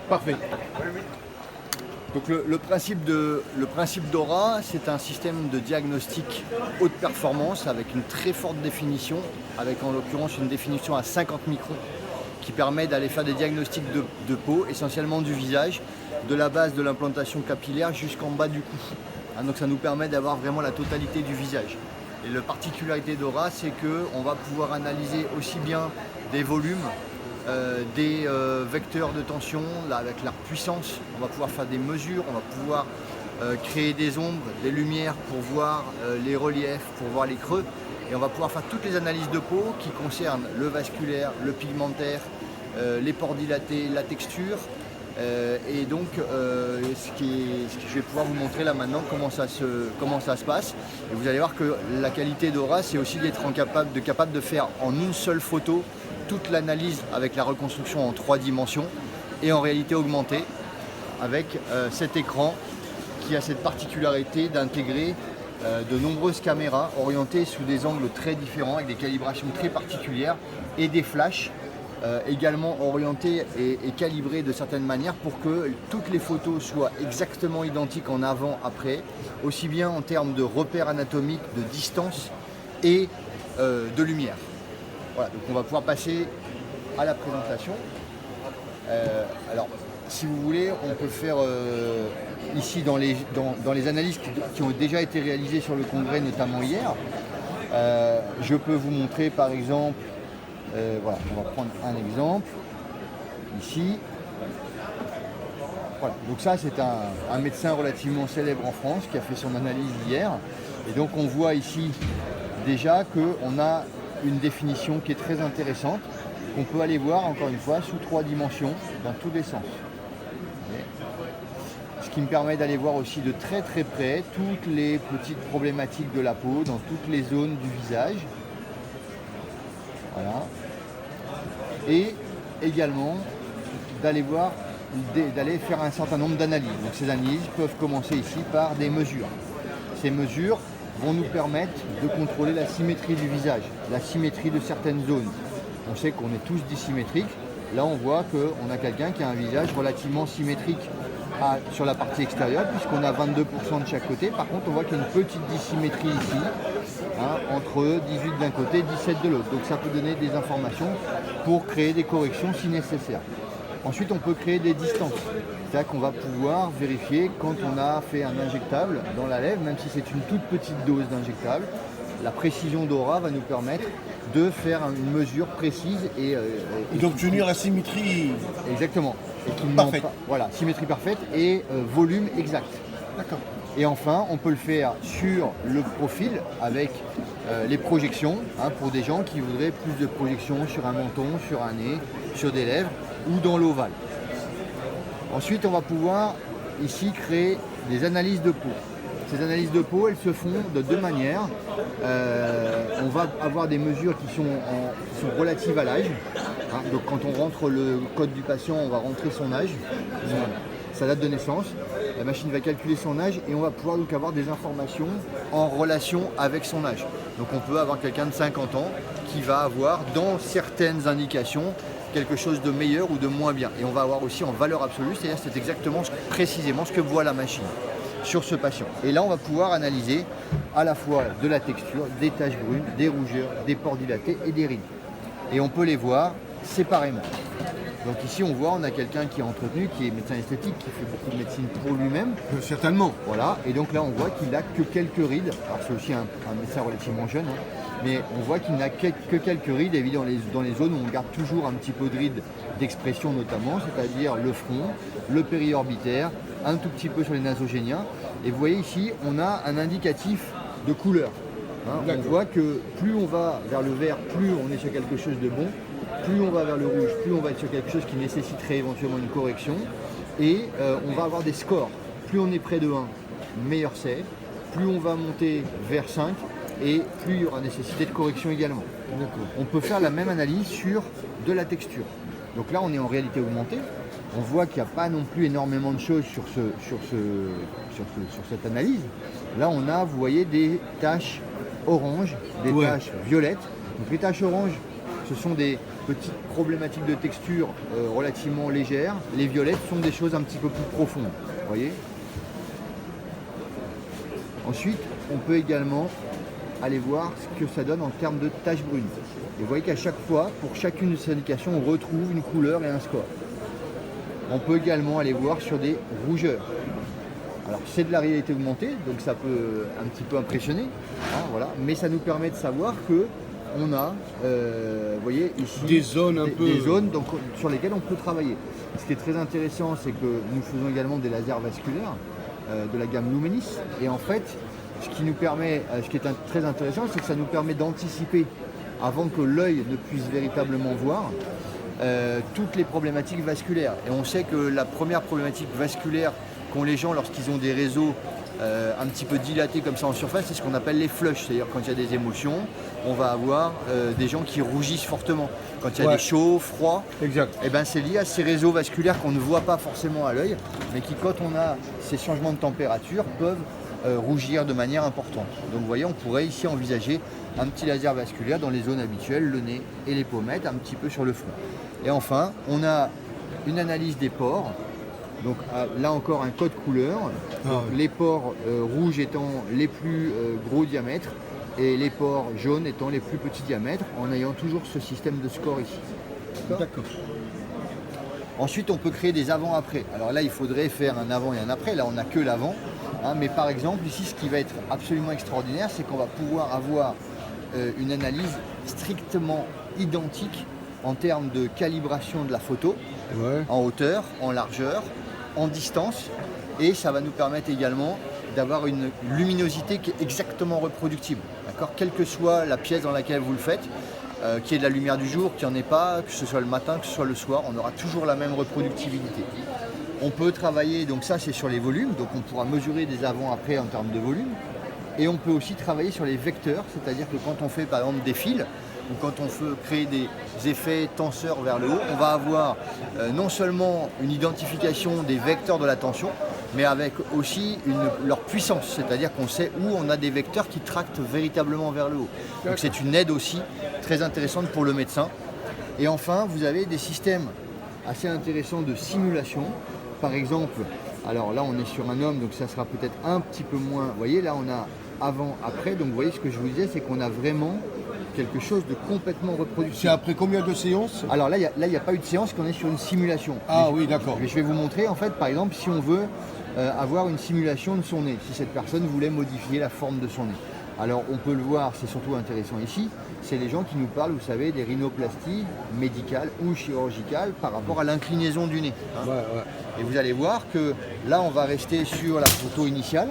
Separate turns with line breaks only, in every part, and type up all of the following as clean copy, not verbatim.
Parfait.
Donc le principe d'Aura, c'est un système de diagnostic haute performance avec une très forte définition, avec en l'occurrence une définition à 50 microns qui permet d'aller faire des diagnostics de peau, essentiellement du visage, de la base de l'implantation capillaire jusqu'en bas du cou. Donc ça nous permet d'avoir vraiment la totalité du visage. Et la particularité d'Aura, c'est qu'on va pouvoir analyser aussi bien des volumes, des vecteurs de tension, là, avec leur puissance, on va pouvoir faire des mesures, on va pouvoir créer des ombres, des lumières pour voir les reliefs, pour voir les creux. Et on va pouvoir faire toutes les analyses de peau qui concernent le vasculaire, le pigmentaire, les pores dilatés, la texture. Et donc, ce que je vais pouvoir vous montrer là maintenant, comment ça se passe. Et vous allez voir que la qualité d'Aura, c'est aussi d'être capable de faire en une seule photo toute l'analyse avec la reconstruction en 3 dimensions et en réalité augmentée avec cet écran qui a cette particularité d'intégrer de nombreuses caméras orientées sous des angles très différents avec des calibrations très particulières et des flashs également orientés et calibrés de certaines manières pour que toutes les photos soient exactement identiques en avant-après, aussi bien en termes de repères anatomiques, de distance et de lumière. Voilà, donc on va pouvoir passer à la présentation. Alors, si vous voulez, on peut faire ici dans les analyses qui ont déjà été réalisées sur le congrès, notamment hier. Je peux vous montrer par exemple, voilà, on va prendre un exemple ici. Voilà, donc ça c'est un médecin relativement célèbre en France qui a fait son analyse hier. Et donc on voit ici déjà qu'on a une définition qui est très intéressante, qu'on peut aller voir encore une fois sous 3 dimensions dans tous les sens. Ce qui me permet d'aller voir aussi de très très près toutes les petites problématiques de la peau dans toutes les zones du visage. Voilà. Et également d'aller faire un certain nombre d'analyses. Donc ces analyses peuvent commencer ici par des mesures. Ces mesures vont nous permettre de contrôler la symétrie du visage, la symétrie de certaines zones. On sait qu'on est tous dissymétriques. Là, on voit qu'on a quelqu'un qui a un visage relativement symétrique sur la partie extérieure, puisqu'on a 22% de chaque côté. Par contre, on voit qu'il y a une petite dissymétrie ici, entre 18 d'un côté et 17 de l'autre. Donc ça peut donner des informations pour créer des corrections si nécessaire. Ensuite, on peut créer des distances. C'est-à-dire qu'on va pouvoir vérifier quand on a fait un injectable dans la lèvre, même si c'est une toute petite dose d'injectable, la précision d'Aura va nous permettre de faire une mesure précise et
d'obtenir la symétrie.
Exactement. Et qui
parfaite.
Voilà, symétrie parfaite et volume exact.
D'accord.
Et enfin, on peut le faire sur le profil avec les projections, pour des gens qui voudraient plus de projections sur un menton, sur un nez, sur des lèvres ou dans l'ovale. Ensuite, on va pouvoir ici créer des analyses de peau. Ces analyses de peau, elles se font de 2 manières. On va avoir des mesures qui sont relatives à l'âge. Donc quand on rentre le code du patient, on va rentrer son âge, sa date de naissance. La machine va calculer son âge et on va pouvoir donc avoir des informations en relation avec son âge. Donc on peut avoir quelqu'un de 50 ans qui va avoir dans certaines indications quelque chose de meilleur ou de moins bien. Et on va avoir aussi en valeur absolue, c'est-à-dire c'est exactement précisément ce que voit la machine sur ce patient. Et là, on va pouvoir analyser à la fois de la texture, des taches brunes, des rougeurs, des pores dilatés et des rides. Et on peut les voir séparément. Donc ici, on voit, on a quelqu'un qui est entretenu, qui est médecin esthétique, qui fait beaucoup de médecine pour lui-même.
Certainement.
Voilà. Et donc là, on voit qu'il n'a que quelques rides. Alors c'est aussi un médecin relativement jeune, mais on voit qu'il n'a que quelques rides, évidemment, dans les zones où on garde toujours un petit peu de rides d'expression notamment, c'est-à-dire le front, le périorbitaire, un tout petit peu sur les nasogéniens. Et vous voyez ici, on a un indicatif de couleur. On voit que plus on va vers le vert, plus on est sur quelque chose de bon. Plus on va vers le rouge, plus on va être sur quelque chose qui nécessiterait éventuellement une correction. Et on va avoir des scores. Plus on est près de 1, meilleur c'est. Plus on va monter vers 5 et plus il y aura nécessité de correction également. On peut faire la même analyse sur de la texture. Donc là, on est en réalité augmentée. On voit qu'il n'y a pas non plus énormément de choses sur cette analyse. Là, on a, vous voyez, des taches oranges, des taches violettes. Donc les taches oranges ce sont des petites problématiques de texture relativement légères. Les violets sont des choses un petit peu plus profondes. Vous voyez. Ensuite, on peut également aller voir ce que ça donne en termes de taches brunes. Et vous voyez qu'à chaque fois, pour chacune de ces indications, on retrouve une couleur et un score. On peut également aller voir sur des rougeurs. Alors c'est de la réalité augmentée, donc ça peut un petit peu impressionner, hein, voilà. Mais ça nous permet de savoir que on a, vous voyez ici,
des zones
des zones donc, sur lesquelles on peut travailler. Ce qui est très intéressant, c'est que nous faisons également des lasers vasculaires de la gamme Lumenis. Et en fait, ce qui est très intéressant, c'est que ça nous permet d'anticiper, avant que l'œil ne puisse véritablement voir, toutes les problématiques vasculaires. Et on sait que la première problématique vasculaire qu'ont les gens lorsqu'ils ont des réseaux un petit peu dilatés comme ça en surface, c'est ce qu'on appelle les flushs. C'est-à-dire quand il y a des émotions, on va avoir des gens qui rougissent fortement. Quand il y a des chauds, froids,
Exact.
et ben c'est lié à ces réseaux vasculaires qu'on ne voit pas forcément à l'œil, mais qui, quand on a ces changements de température, peuvent rougir de manière importante. Donc vous voyez, on pourrait ici envisager un petit laser vasculaire dans les zones habituelles, le nez et les pommettes, un petit peu sur le front. Et enfin, on a une analyse des pores. Donc là encore un code couleur, les pores rouges étant les plus gros diamètres et les pores jaunes étant les plus petits diamètres, en ayant toujours ce système de score ici.
D'accord.
Ensuite on peut créer des avant-après. Alors là il faudrait faire un avant et un après, là on n'a que l'avant, hein, mais par exemple ici ce qui va être absolument extraordinaire, c'est qu'on va pouvoir avoir une analyse strictement identique en termes de calibration de la photo, en hauteur, en largeur, en distance, et ça va nous permettre également d'avoir une luminosité qui est exactement reproductible, d'accord, quelle que soit la pièce dans laquelle vous le faites, qu'il y ait de la lumière du jour, qu'il n'y en ait pas, que ce soit le matin, que ce soit le soir, on aura toujours la même reproductibilité. On peut travailler, donc ça c'est sur les volumes, donc on pourra mesurer des avant-après en termes de volume, et on peut aussi travailler sur les vecteurs, c'est-à-dire que quand on fait par exemple des fils, ou quand on veut créer des effets tenseurs vers le haut, on va avoir non seulement une identification des vecteurs de la tension, mais avec aussi leur puissance, c'est-à-dire qu'on sait où on a des vecteurs qui tractent véritablement vers le haut. Donc c'est une aide aussi très intéressante pour le médecin. Et enfin, vous avez des systèmes assez intéressants de simulation. Par exemple, alors là on est sur un homme, donc ça sera peut-être un petit peu moins, vous voyez là on a avant, après, donc vous voyez ce que je vous disais, c'est qu'on a vraiment quelque chose de complètement reproductible.
C'est après combien de séances?
Alors là, il n'y a pas eu de séance, qu'on est sur une simulation.
Ah oui, d'accord.
Mais je vais vous montrer, en fait, par exemple, si on veut avoir une simulation de son nez, si cette personne voulait modifier la forme de son nez. Alors on peut le voir, c'est surtout intéressant ici, c'est les gens qui nous parlent, vous savez, des rhinoplasties médicales ou chirurgicales par rapport à l'inclinaison du nez. Hein. Et vous allez voir que là, on va rester sur la photo initiale.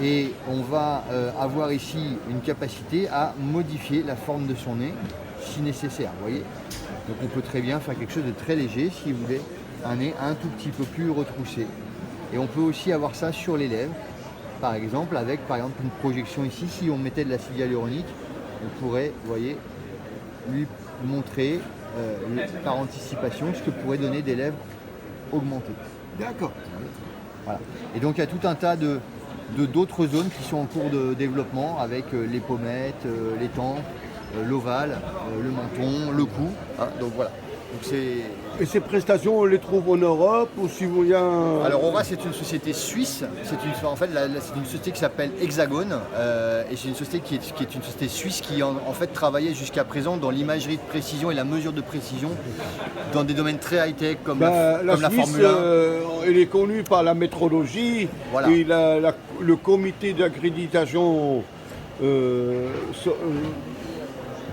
Et on va avoir ici une capacité à modifier la forme de son nez si nécessaire, vous voyez. Donc on peut très bien faire quelque chose de très léger si vous voulez un nez un tout petit peu plus retroussé. Et on peut aussi avoir ça sur les lèvres, par exemple avec une projection ici. Si on mettait de l'acide hyaluronique, on pourrait, vous voyez, lui montrer par anticipation ce que pourrait donner des lèvres augmentées.
D'accord.
Voilà. Et donc il y a tout un tas d'autres zones qui sont en cours de développement avec les pommettes, les tempes, l'ovale, le menton, le cou. Hein, donc voilà. Donc
et ces prestations, on les trouve en Europe ou si vous y a un...
Alors Aura, c'est une société suisse. C'est une société qui s'appelle Hexagone et c'est une société qui est une société suisse qui en fait travaillait jusqu'à présent dans l'imagerie de précision et la mesure de précision dans des domaines très high-tech comme la
Suisse,
Formule 1.
Elle est connue par la métrologie et le comité d'accréditation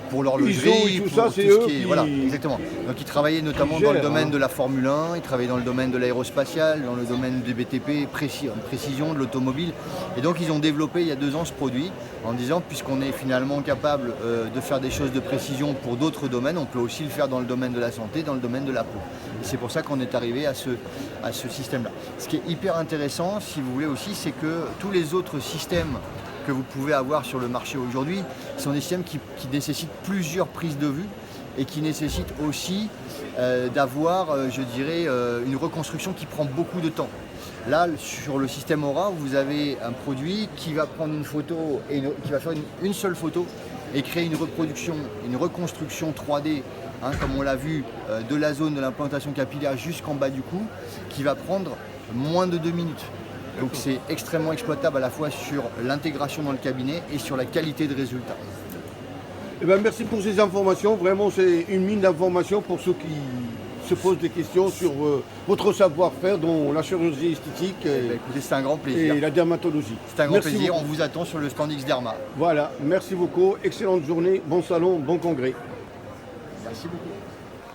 pour l'horlogerie,
tout ça, c'est eux qui...
Voilà, exactement. Donc ils travaillaient notamment dans le domaine de la Formule 1, ils travaillaient dans le domaine de l'aérospatial, dans le domaine du BTP, précision, de l'automobile. Et donc ils ont développé il y a 2 ans ce produit en disant, puisqu'on est finalement capable de faire des choses de précision pour d'autres domaines, on peut aussi le faire dans le domaine de la santé, dans le domaine de la peau. Et c'est pour ça qu'on est arrivé à ce système-là. Ce qui est hyper intéressant, si vous voulez aussi, c'est que tous les autres systèmes que vous pouvez avoir sur le marché aujourd'hui sont des systèmes qui nécessitent plusieurs prises de vue et qui nécessitent aussi d'avoir, je dirais, une reconstruction qui prend beaucoup de temps. Là, sur le système Aura, vous avez un produit qui va prendre une photo et qui va faire une seule photo et créer une reconstruction 3D, comme on l'a vu, de la zone de l'implantation capillaire jusqu'en bas du cou, qui va prendre moins de 2 minutes. Donc c'est extrêmement exploitable à la fois sur l'intégration dans le cabinet et sur la qualité de résultat.
Eh bien, merci pour ces informations. Vraiment, c'est une mine d'informations pour ceux qui se posent des questions sur votre savoir-faire dans la chirurgie esthétique
Écoutez, c'est un grand plaisir.
et la dermatologie.
C'est un grand plaisir. On vous attend sur le stand X-Derma.
Voilà, merci beaucoup. Excellente journée, bon salon, bon congrès.
Merci beaucoup.